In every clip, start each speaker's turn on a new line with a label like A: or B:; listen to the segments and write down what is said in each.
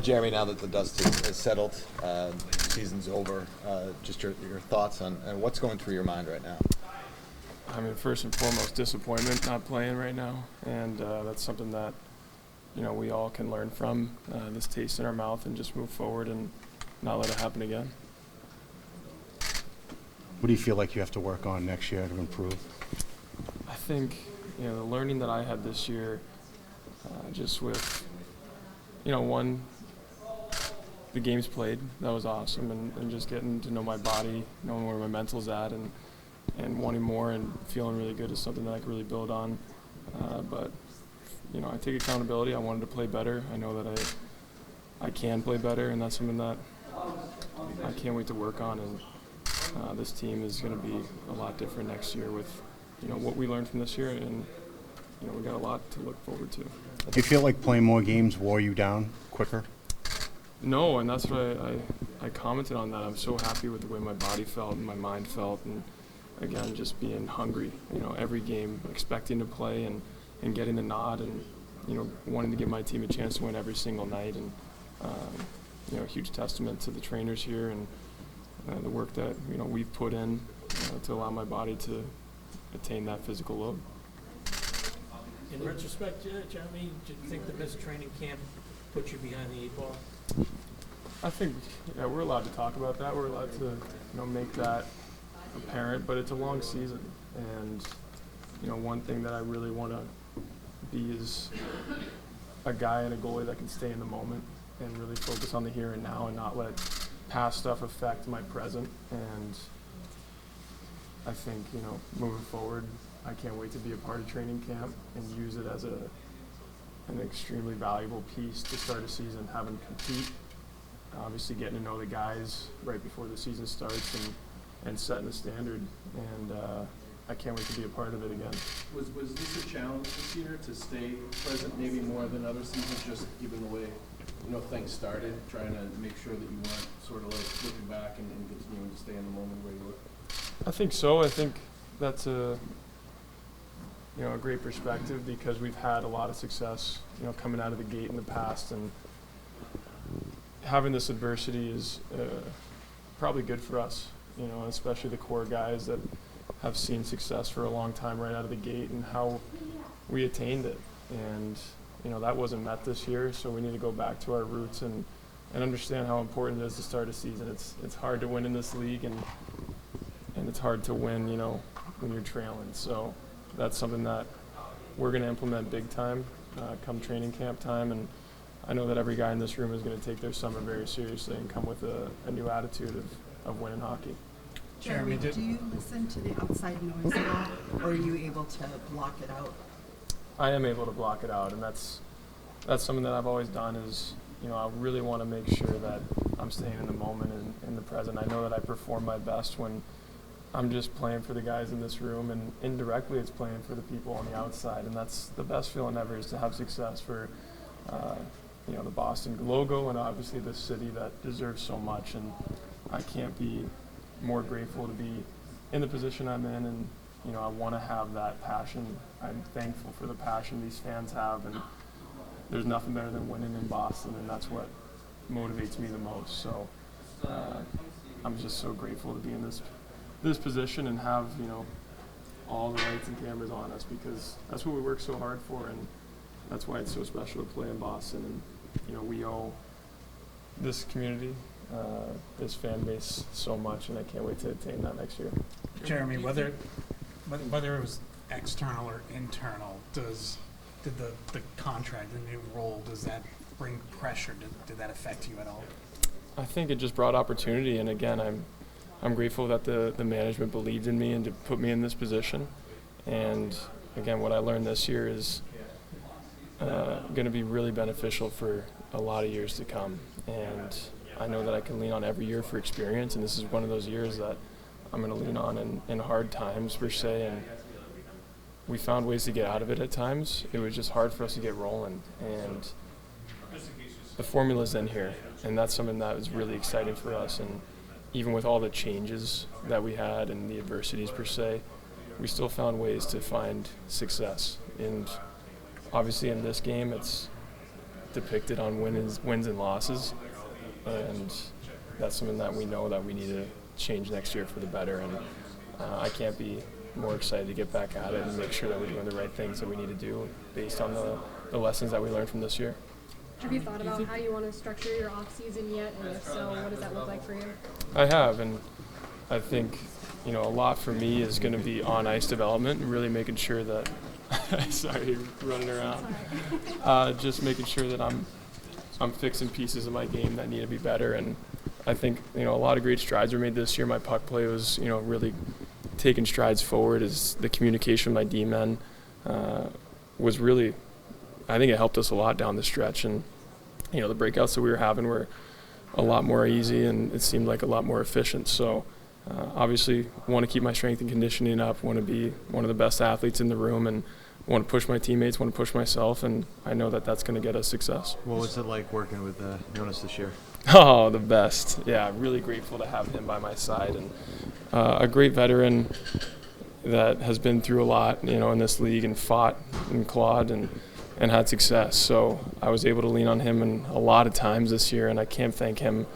A: Jeremy, now that the dust is settled, season's over, just your thoughts on what's going through your mind right now?
B: I mean, first and foremost, disappointment not playing right now, and that's something that we all can learn from. This taste in our mouth, and just move forward and not let it happen again.
C: What do you feel like you have to work on next year to improve?
B: I think the learning that I had this year, just with one, the games played, that was awesome, and just getting to know my body, knowing where my mental's at, and wanting more and feeling really good is something that I can really build on. But I take accountability. I wanted to play better. I know that I can play better, and that's something that I can't wait to work on. And this team is going to be a lot different next year with what we learned from this year, and we got a lot to look forward to.
C: Do you feel like playing more games wore you down quicker?
B: No, and that's what I commented on that. I'm so happy with the way my body felt and my mind felt, and again, just being hungry, every game, expecting to play and getting the nod, and wanting to give my team a chance to win every single night, and a huge testament to the trainers here and the work that we've put in to allow my body to attain that physical load.
D: In retrospect, Jeremy, do you think the missed training camp put you behind the eight ball?
B: I think we're allowed to talk about that. We're allowed to make that apparent, but it's a long season, and one thing that I really want to be is a guy and a goalie that can stay in the moment and really focus on the here and now and not let past stuff affect my present. And I think moving forward, I can't wait to be a part of training camp and use it as an extremely valuable piece to start a season, having to compete, obviously getting to know the guys right before the season starts, and setting the standard, and I can't wait to be a part of it again.
E: Was this a challenge this year to stay present maybe more than other seasons, just given the way things started, trying to make sure that you weren't sort of like looking back and continuing to stay in the moment where you were?
B: I think so. I think that's a great perspective, because we've had a lot of success coming out of the gate in the past, and having this adversity is probably good for us, especially the core guys that have seen success for a long time right out of the gate, and how we attained it. And that wasn't met this year, so we need to go back to our roots and understand how important it is to start a season. It's hard to win in this league, and it's hard to win when you're trailing. So that's something that we're going to implement big time come training camp time, and I know that every guy in this room is going to take their summer very seriously and come with a new attitude of winning hockey.
F: Jeremy, do you listen to the outside noise at all, or are you able to block it out?
B: I am able to block it out, and that's something that I've always done is, I really want to make sure that I'm staying in the moment and in the present. I know that I perform my best when I'm just playing for the guys in this room, and indirectly it's playing for the people on the outside, and that's the best feeling ever, is to have success for the Boston logo, and obviously this city that deserves so much. And I can't be more grateful to be in the position I'm in, and I want to have that passion. I'm thankful for the passion these fans have, and there's nothing better than winning in Boston, and that's what motivates me the most. So I'm just so grateful to be in this position and have all the lights and cameras on us, because that's what we work so hard for, and that's why it's so special to play in Boston. And we owe this community, this fan base, so much, and I can't wait to attain that next year.
G: Jeremy, whether it was external or internal, did the contract, the new role, does that bring pressure? Did that affect you at all?
B: I think it just brought opportunity, and again, I'm grateful that the management believed in me and to put me in this position. And again, what I learned this year is going to be really beneficial for a lot of years to come. And I know that I can lean on every year for experience, and this is one of those years that I'm going to lean on in hard times, per se. And we found ways to get out of it at times. It was just hard for us to get rolling, and the formula's in here, and that's something that was really exciting for us. And even with all the changes that we had and the adversities, per se, we still found ways to find success. And obviously in this game, it's depicted on wins and losses, and that's something that we know that we need to change next year for the better. And I can't be more excited to get back at it and make sure that we're doing the right things that we need to do based on the lessons that we learned from this year.
H: Have you thought about how you want to structure your off season yet, and if so, what does that look like for you?
B: I have, and I think a lot for me is going to be on ice development and really making sure that sorry, running around. Just making sure that I'm fixing pieces of my game that need to be better, and I think a lot of great strides were made this year. My puck play was really taking strides forward. As the communication with my D-men was really, I think it helped us a lot down the stretch, and the breakouts that we were having were a lot more easy, and it seemed like a lot more efficient. So obviously want to keep my strength and conditioning up, want to be one of the best athletes in the room, and want to push my teammates, want to push myself, and I know that that's going to get us success.
A: What was it like working with Jonas this year?
B: Oh, the best. Yeah, really grateful to have him by my side, and a great veteran that has been through a lot, in this league and fought and clawed and had success. So I was able to lean on him in a lot of times this year, and I can't thank him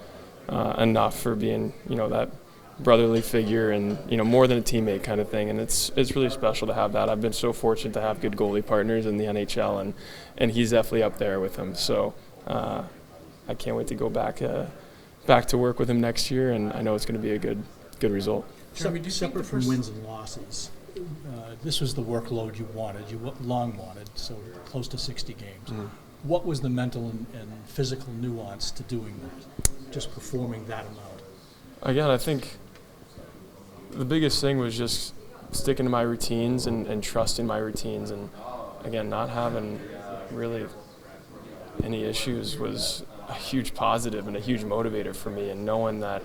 B: enough for being, that brotherly figure and, more than a teammate kind of thing. And it's really special to have that. I've been so fortunate to have good goalie partners in the NHL, and he's definitely up there with them. So I can't wait to go back to work with him next year, and I know it's going to be a good result.
I: Separate from wins and losses, this was the workload you wanted, long wanted, so close to 60 games.
B: Mm-hmm.
I: What was the mental and physical nuance to doing that, just performing that amount?
B: Again, I think the biggest thing was just sticking to my routines and trusting my routines, and again, not having really any issues was a huge positive and a huge motivator for me, and knowing that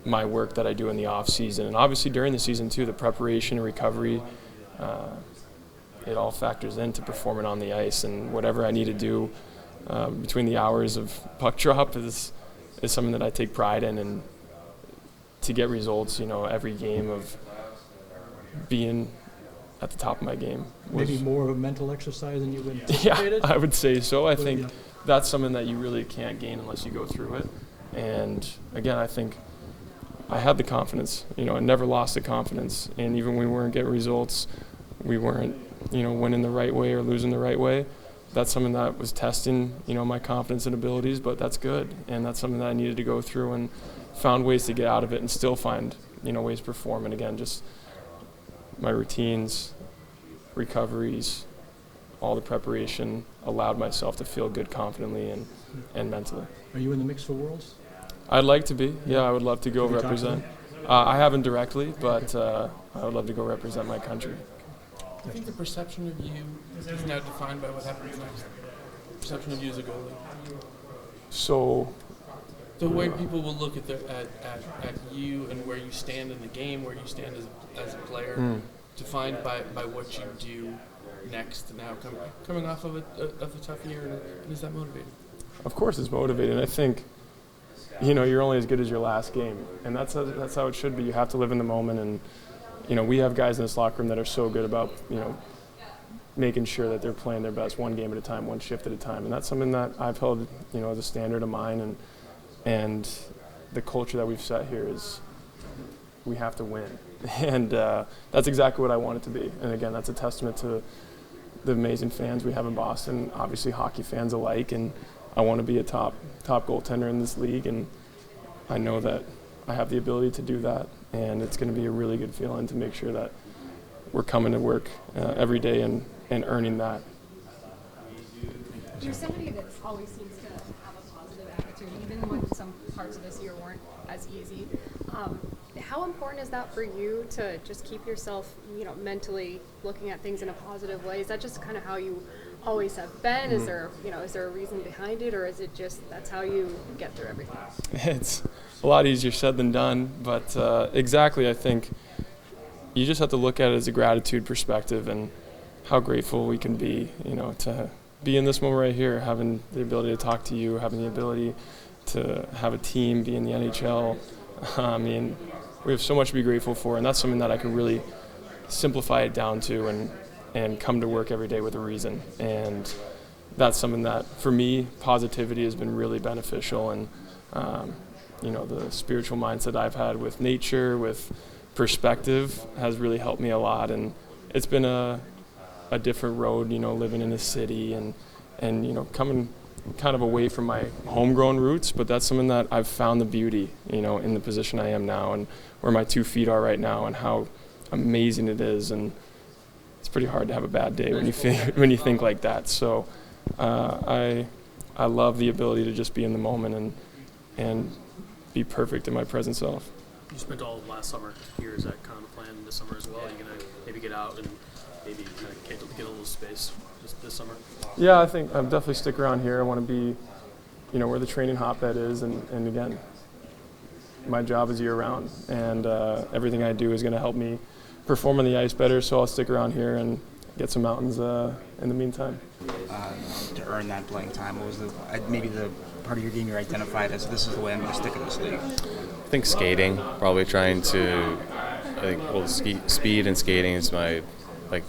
B: my work that I do in the off season, and obviously during the season too, the preparation and recovery, it all factors into performing on the ice, and whatever I need to do between the hours of puck drop is something that I take pride in, and to get results, every game of being at the top of my game.
I: Maybe more of a mental exercise than you anticipated?
B: Yeah, I would say so. I think that's something that you really can't gain unless you go through it. And again, I think I had the confidence, I never lost the confidence. And even when we weren't getting results, we weren't, winning the right way or losing the right way. That's something that was testing, my confidence and abilities, but that's good. And that's something that I needed to go through, and found ways to get out of it and still find, ways to perform. And again, just my routines, recoveries, all the preparation allowed myself to feel good confidently and mentally.
I: Are you in the mix for Worlds?
B: I'd like to be. Yeah, I would love to go
I: Have you talked to
B: represent. I haven't directly, but I would love to go represent my country.
E: Do you think the perception of you is now defined by what happens next? Perception of you as a goalie?
B: So
E: The way people will look at you and where you stand in the game, where you stand as a player, defined by what you do next now, coming off of a tough year, and is that motivating?
B: Of course it's motivating. I think, you're only as good as your last game, and that's how it should be. You have to live in the moment, and we have guys in this locker room that are so good about making sure that they're playing their best one game at a time, one shift at a time, and that's something that I've held as a standard of mine, and the culture that we've set here is we have to win, and that's exactly what I want it to be. And again, that's a testament to the amazing fans we have in Boston, obviously hockey fans alike, and I want to be a top goaltender in this league, and I know that I have the ability to do that, and it's going to be a really good feeling to make sure that we're coming to work every day and earning that.
H: You're somebody that always seems to have a positive attitude, even when some parts of this year weren't as easy. How important is that for you to just keep yourself, mentally looking at things in a positive way? Is that just kind of how you always have been? Is there a reason behind it, or is it just that's how you get through everything?
B: It's a lot easier said than done, but exactly, I think you just have to look at it as a gratitude perspective and how grateful we can be, to be in this moment right here, having the ability to talk to you, having the ability to have a team, be in the NHL. I mean, we have so much to be grateful for, and that's something that I can really simplify it down to and come to work every day with a reason. And, that's something that, for me, positivity has been really beneficial. And, the spiritual mindset I've had with nature, with perspective, has really helped me a lot. And it's been a different road, living in a city and coming kind of away from my homegrown roots, but that's something that I've found the beauty, in the position I am now and where my 2 feet are right now and how amazing it is. And it's pretty hard to have a bad day when you think like that. So I love the ability to just be in the moment and be perfect in my present self.
J: You spent all of last summer here. Is that kind of the plan this summer as well? Are you going to maybe get out and maybe kind of get a little space this summer?
B: Yeah, I think I'll definitely stick around here. I want to be, where the training hotbed is. And again, my job is year-round, and everything I do is going to help me perform on the ice better, so I'll stick around here and get some mountains in the meantime.
K: To earn that playing time, what was maybe the part of your game you identified as, this is the way I'm going to stick in this league?
L: I think skating, probably trying to, speed and skating is my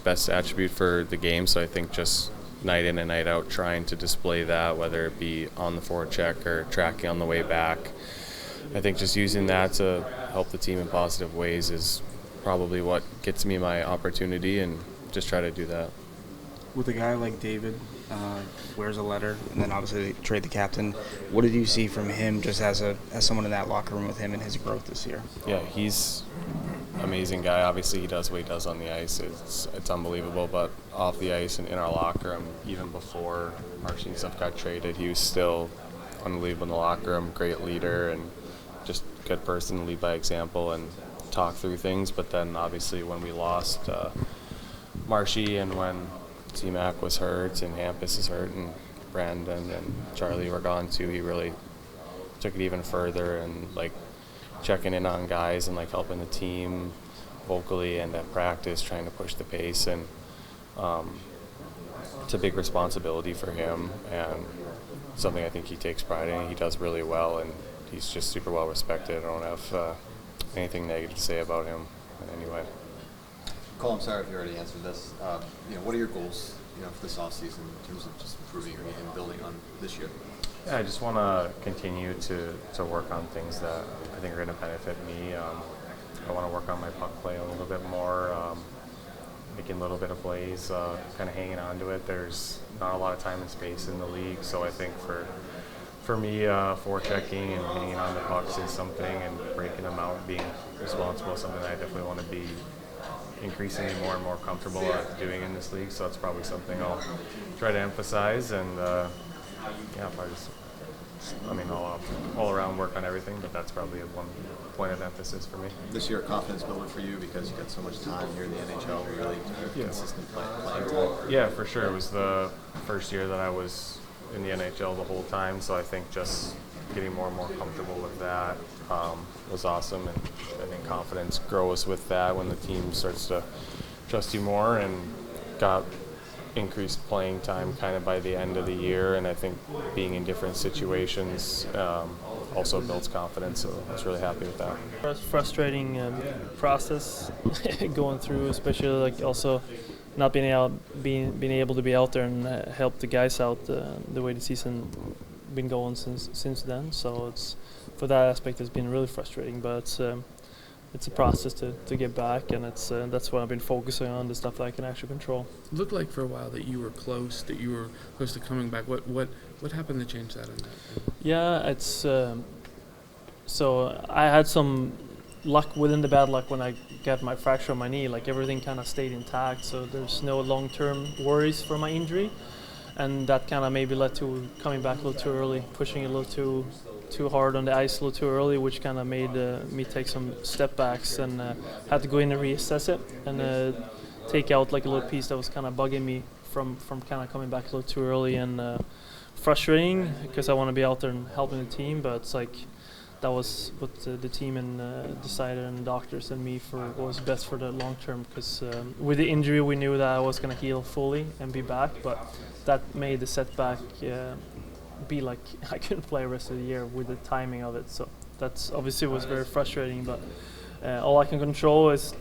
L: best attribute for the game, so I think just night in and night out trying to display that, whether it be on the forecheck or tracking on the way back. I think just using that to help the team in positive ways is probably what gets me my opportunity, and just try to do that.
K: With a guy like David, wears a letter, and then obviously they trade the captain, what did you see from him just as someone in that locker room with him and his growth this year?
L: Yeah, he's an amazing guy. Obviously he does what he does on the ice. It's unbelievable, but off the ice and in our locker room, even before Marshy and stuff got traded, he was still unbelievable in the locker room, great leader, and just a good person to lead by example and talk through things. But then obviously when we lost Marshy, and when T-Mac was hurt and Hampus is hurt and Brandon and Charlie were gone too, he really took it even further, and checking in on guys and helping the team vocally and at practice, trying to push the pace. And it's a big responsibility for him, and something I think he takes pride in. He does really well, and he's just super well respected. I don't have anything negative to say about him in any way.
A: Cole, I'm sorry if you already answered this. What are your goals, for this offseason in terms of just improving your game and building on this year?
L: Yeah, I just want to continue to work on things that I think are going to benefit me. I want to work on my puck play a little bit more, making a little bit of plays, kind of hanging on to it. There's not a lot of time and space in the league, so I think for me, forechecking and hanging on to pucks is something, and breaking them out, being responsible is something that I definitely want to be increasingly more and more comfortable at doing in this league. So that's probably something I'll try to emphasize, and probably just, all around work on everything, but that's probably one point of emphasis for me.
A: This year, confidence builder for you because you got so much time here in the NHL, really consistent playing time.
L: Yeah, for sure. It was the first year that I was in the NHL the whole time, so I think just getting more and more comfortable with that was awesome, and I think confidence grows with that when the team starts to trust you more, and got increased playing time kind of by the end of the year, and I think being in different situations also builds confidence, so I was really happy with that.
M: It was a frustrating process going through, especially also not being able to be out there and help the guys out the way the season been going since then. So it's, for that aspect, it's been really frustrating, but it's a process to get back, and that's what I've been focusing on, the stuff that I can actually control.
N: It looked like for a while that you were close to coming back. What happened to change that?
M: Yeah, it's so I had some luck within the bad luck when I got my fracture on my knee. Everything kind of stayed intact, so there's no long-term worries for my injury, and that kind of maybe led to coming back a little too early, pushing a little too hard on the ice a little too early, which kind of made me take some step backs, and had to go in and reassess it and take out a little piece that was kind of bugging me from kind of coming back a little too early, and frustrating because I want to be out there and helping the team, but it's that was what the team and decided, and the doctors and me, for what was best for the long term, because with the injury we knew that I was going to heal fully and be back, but that made the setback be like I couldn't play the rest of the year with the timing of it. So that's obviously was very frustrating, but all I can control is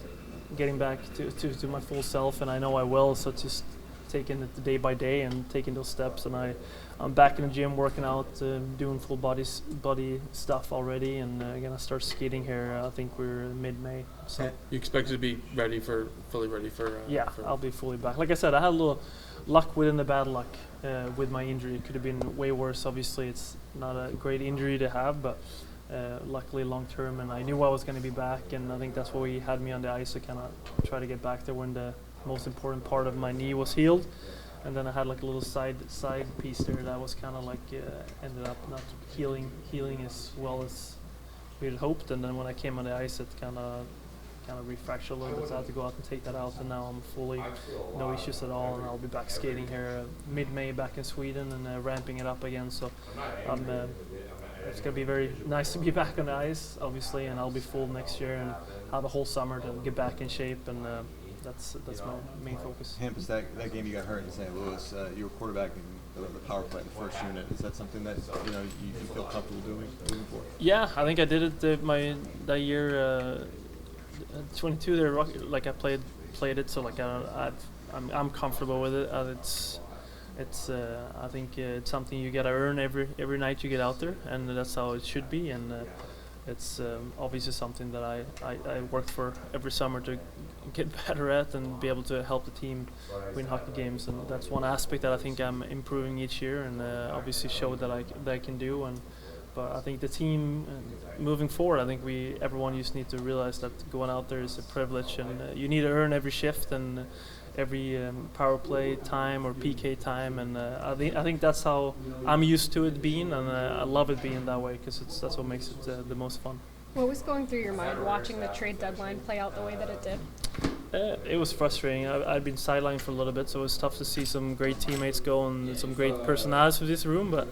M: getting back to my full self, and I know I will, so just taking it day by day and taking those steps. And I'm back in the gym working out, doing full body stuff already, and gonna start skating here. I think we're mid-May. So
N: You expect to be fully ready for?
M: yeah, I'll be fully back. Like I said, I had a little luck within the bad luck with my injury. It could have been way worse. Obviously, it's not a great injury to have, but luckily long term. And I knew I was going to be back, and I think that's why he had me on the ice to kind of try to get back there when the most important part of my knee was healed. And then I had like a little side piece there that was kind of like ended up not healing as well as we had hoped. And then when I came on the ice, it kind of refractured a little bit, so I had to go out and take that out, and now I'm fully no issues at all, and I'll be back skating here mid-May back in Sweden and ramping it up again. So it's going to be very nice to be back on the ice, obviously, and I'll be full next year and have a whole summer to get back in shape, and that's my main focus.
A: Hampus, that game you got hurt in St. Louis, you were quarterbacking the power play in the first unit. Is that something that you feel comfortable doing moving forward?
M: Yeah, I think I did it that year. 22 there, like I played it, so like I'm comfortable with it. It's I think it's something you gotta earn every night you get out there, and that's how it should be. And it's obviously something that I worked for every summer to get better at and be able to help the team win hockey games. And that's one aspect that I think I'm improving each year, and obviously showed that I can do. But I think the team, moving forward, I think everyone just need to realize that going out there is a privilege, and you need to earn every shift and every power play time or PK time, and I think that's how I'm used to it being, and I love it being that way because that's what makes it the most fun.
H: What was going through your mind watching the trade deadline play out the way that it did?
M: It was frustrating. I'd been sidelined for a little bit, so it was tough to see some great teammates go and some great personalities for this room, but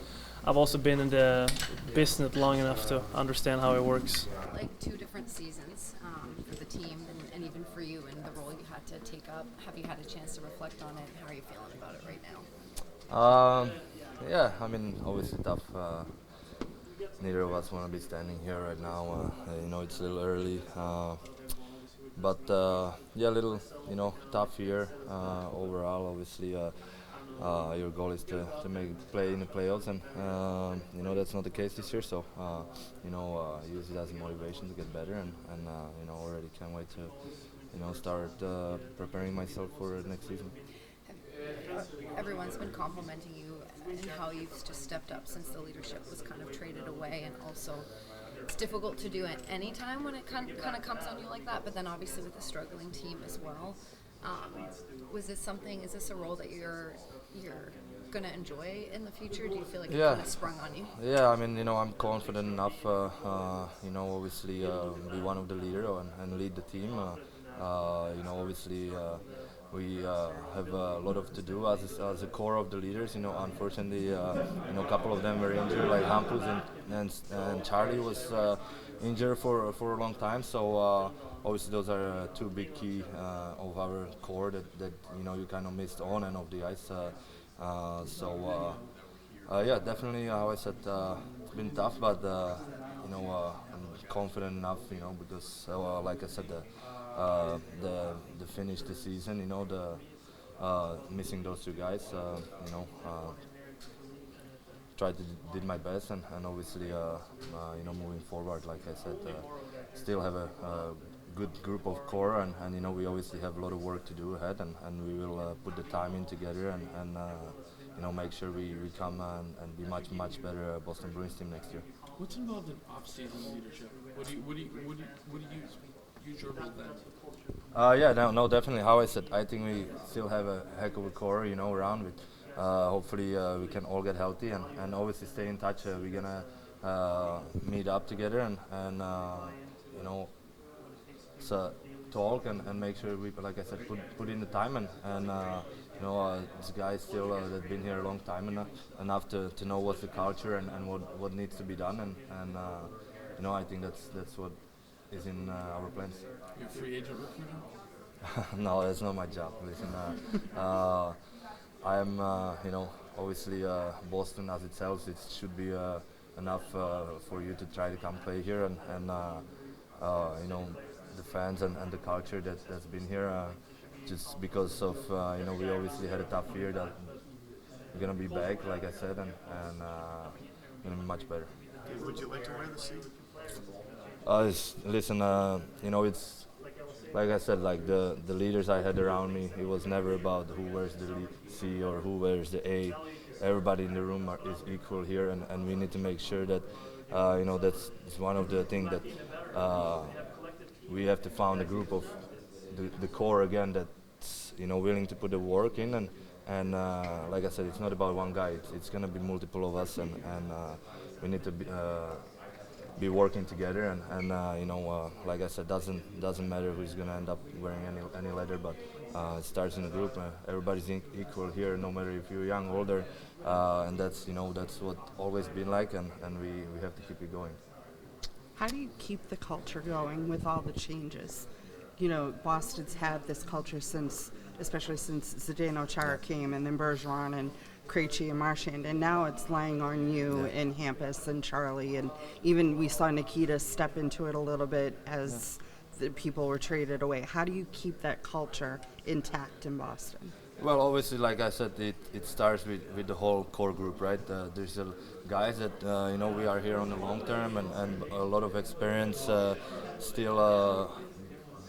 M: I've also been in the business long enough to understand how it works.
O: Like 2 different seasons for the team and even for you and the role you had to take up. Have you had a chance to reflect on it? How are you feeling about it right now?
P: Yeah, I mean, obviously tough. Neither of us want to be standing here right now. It's a little early. But yeah, a little, tough year overall. Obviously, your goal is to play in the playoffs, and that's not the case this year. So use it as a motivation to get better, and already can't wait to start preparing myself for next season.
O: Everyone's been complimenting you and how you've just stepped up since the leadership was kind of traded away, and also it's difficult to do at any time when it kind of comes on you like that, but then obviously with a struggling team as well. Is this a role that you're going to enjoy in the future? Do you feel like it kind of sprung on you?
P: Yeah, I mean, I'm confident enough, obviously be one of the leader and lead the team. Obviously we have a lot of to do as a core of the leaders. Unfortunately, a couple of them were injured, like Hampus and Charlie was injured for a long time. So obviously those are 2 big key of our core that you kind of missed on and off the ice. Yeah, definitely. How I said, it's been tough, but I'm confident enough, because like I said, the finish the season, missing those 2 guys, did my best, and obviously, moving forward, like I said, still have a good group of core, and we obviously have a lot of work to do ahead, and we will put the time in together and make sure we come and be much better Boston Bruins team next year.
N: What's involved in off-season leadership? What do you use your role then?
P: Yeah, no, definitely. How I said, I think we still have a heck of a core, around with. Hopefully we can all get healthy and obviously stay in touch. We're gonna meet up together and talk and make sure we, like I said, put in the time and this guy still that's been here a long time enough to know what's the culture and what needs to be done and I think that's what is in our plans.
N: You're a free agent recruiter?
P: No, that's not my job. Listen, I am obviously Boston as itself. It should be enough for you to try to come play here and the fans and the culture that's been here. just because of we obviously had a tough year that we're gonna be back, like I said, and gonna be much better.
Q: Would you like to wear the C?
P: Listen, it's like I said, like the leaders I had around me. It was never about who wears the C or who wears the A. Everybody in the room is equal here, and we need to make sure that that's one of the things that we have to find a group of the core again that's willing to put the work in, and like I said, it's not about one guy. It's gonna be multiple of us, and we need to be working together, and like I said, doesn't matter who's gonna end up wearing any leather, but it starts in a group. Everybody's equal here, no matter if you're young, older, and that's what always been like, and we have to keep it going.
F: How do you keep the culture going with all the changes? Boston's had this culture especially since Zdeno Chara came, and then Bergeron and Krejci and Marchand, and now it's laying on you and Hampus and Charlie, and even we saw Nikita step into it a little bit as the people were traded away. How do you keep that culture intact in Boston?
P: Well, obviously, like I said, it starts with the whole core group, right? There's guys that we are here on the long term, and a lot of experience still.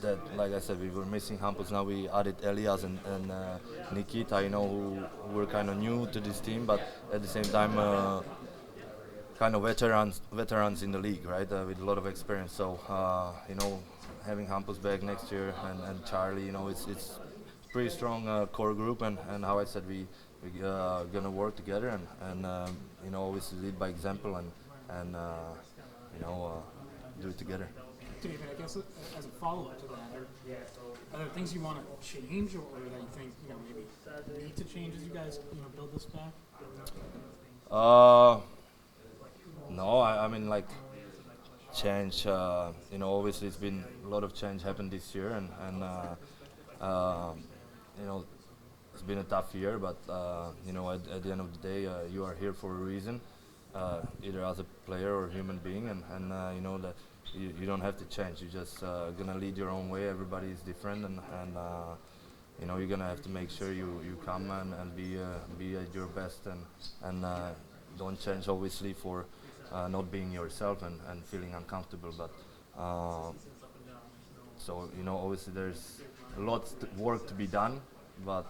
P: That, like I said, we were missing Hampus. Now we added Elias and Nikita, who were kind of new to this team, but at the same time, kind of veterans in the league, right? With a lot of experience. So, having Hampus back next year and Charlie, it's pretty strong core group, and how I said we gonna work together and obviously lead by example and do it together.
G: David, I guess as a follow-up to that, are there things you want to change, or that you think maybe need to change as you guys build this back?
P: No, I mean, like, change. Obviously it's been a lot of change happened this year, and it's been a tough year. But at the end of the day, you are here for a reason, either as a player or human being, and that. You don't have to change. You're just gonna lead your own way. Everybody is different, and you're gonna have to make sure you come and be at your best, and don't change obviously for not being yourself and feeling uncomfortable. But so obviously there's lots of work to be done, but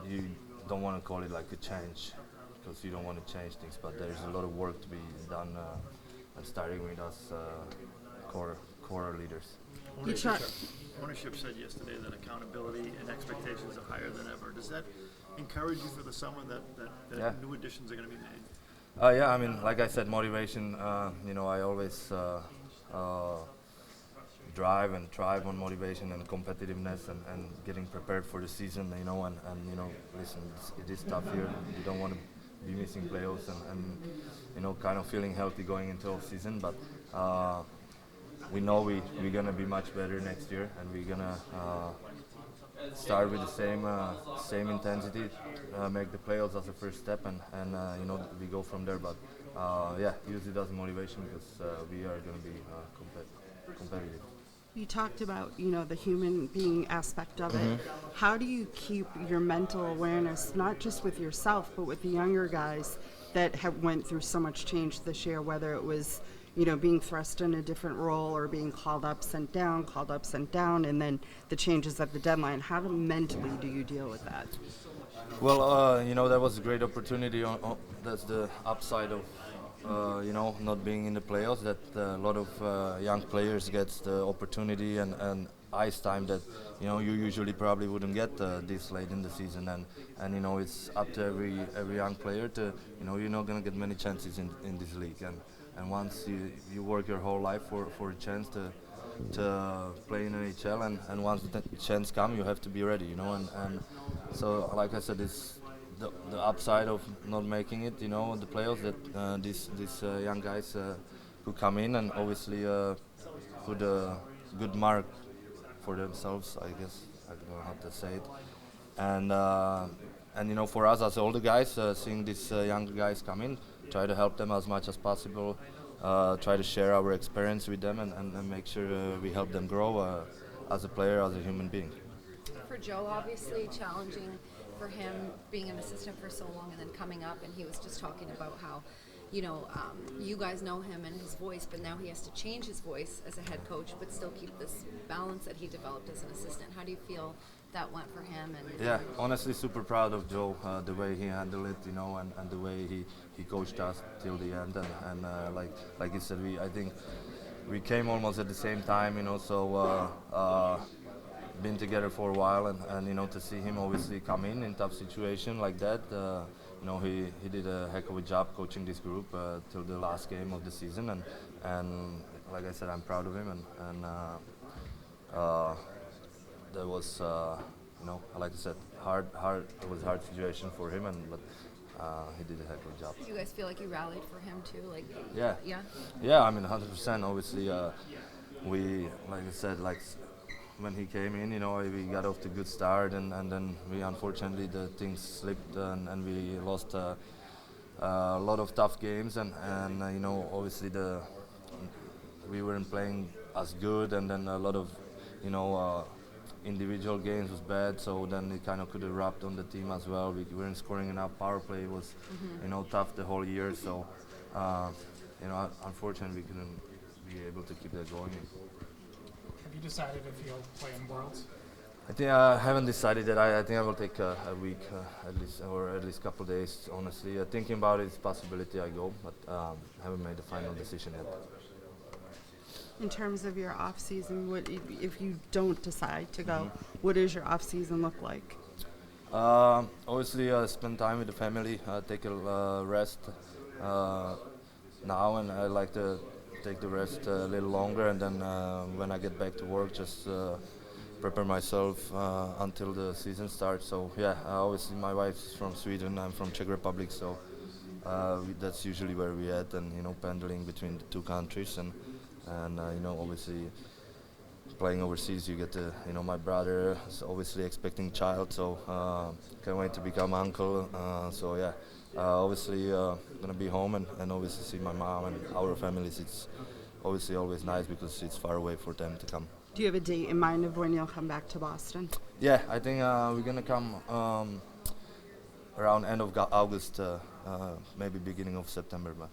P: you don't want to call it like a change because you don't want to change things. But there's a lot of work to be done. And starting with us core leaders.
Q: Ownership said yesterday that accountability and expectations are higher than ever. Does that encourage you for the summer that new additions are going to be made?
P: Yeah, I mean, like I said, motivation. I always drive and thrive on motivation and competitiveness and getting prepared for the season. Listen, it is tough here. You don't want to be missing playoffs and kind of feeling healthy going into off season, but we know we're gonna be much better next year, and we're gonna start with the same intensity, make the playoffs as a first step, and we go from there. But usually that's motivation because we are gonna be competitive.
F: You talked about, the human being aspect of it. How do you keep your mental awareness, not just with yourself, but with the younger guys that have went through so much change this year, whether it was, being thrust in a different role or being called up, sent down, and then the changes at the deadline. How mentally do you deal with that?
P: Well, that was a great opportunity. That's the upside of not being in the playoffs, that a lot of young players gets the opportunity and ice time that you usually probably wouldn't get this late in the season, and it's up to every young player to you're not gonna get many chances in this league, and once you work your whole life for a chance to play in NHL, and once the chance comes, you have to be ready, and so like I said, it's the upside of not making it, the playoffs, that these young guys who come in and obviously put a good mark for themselves, I guess. I don't know how to say it. And for us as older guys, seeing these younger guys come in, try to help them as much as possible, try to share our experience with them, and make sure we help them grow as a player, as a human being.
O: for Joe, obviously challenging for him being an assistant for so long and then coming up, and he was just talking about how, you guys know him and his voice, but now he has to change his voice as a head coach, but still keep this balance that he developed as an assistant. How do you feel that went for him? And
P: yeah, honestly, super proud of Joe, the way he handled it, and the way he coached us till the end, and like you said, I think we came almost at the same time, so been together for a while, and to see him obviously come in tough situation like that, he did a heck of a job coaching this group till the last game of the season, and like I said, I'm proud of him, and that was like I said, hard. It was a hard situation for him, but he did a heck of a job.
O: do you guys feel like you rallied for him too?
P: Yeah. I mean, 100%. Obviously, we, like I said, when he came in, we got off to a good start, and then we unfortunately the things slipped, and we lost a lot of tough games, and obviously we weren't playing as good, and then a lot of individual games was bad, so then it kind of could erupt on the team as well. We weren't scoring enough. Power play was tough the whole year, so unfortunately we couldn't be able to keep that going.
G: Have you decided if you'll play in Worlds?
P: I think I haven't decided that. I think I will take a week at least, or at least a couple of days. Honestly, thinking about it, it's a possibility I go, but haven't made the final decision yet.
F: In terms of your off season, what if you don't decide to go? What does your off season look like?
P: Obviously, spend time with the family, take a rest now, and I like to take the rest a little longer, and then when I get back to work, just prepare myself until the season starts. So yeah, obviously my wife's from Sweden, I'm from Czech Republic, so that's usually where we at, and pendling between the two countries, and obviously playing overseas, you get to, my brother is obviously expecting child, so can't wait to become uncle. So yeah, obviously gonna be home and obviously see my mom and our families. It's obviously always nice because it's far away for them to come.
F: Do you have a date in mind of when you'll come back to Boston?
P: Yeah, I think we're gonna come around end of August, maybe beginning of September, but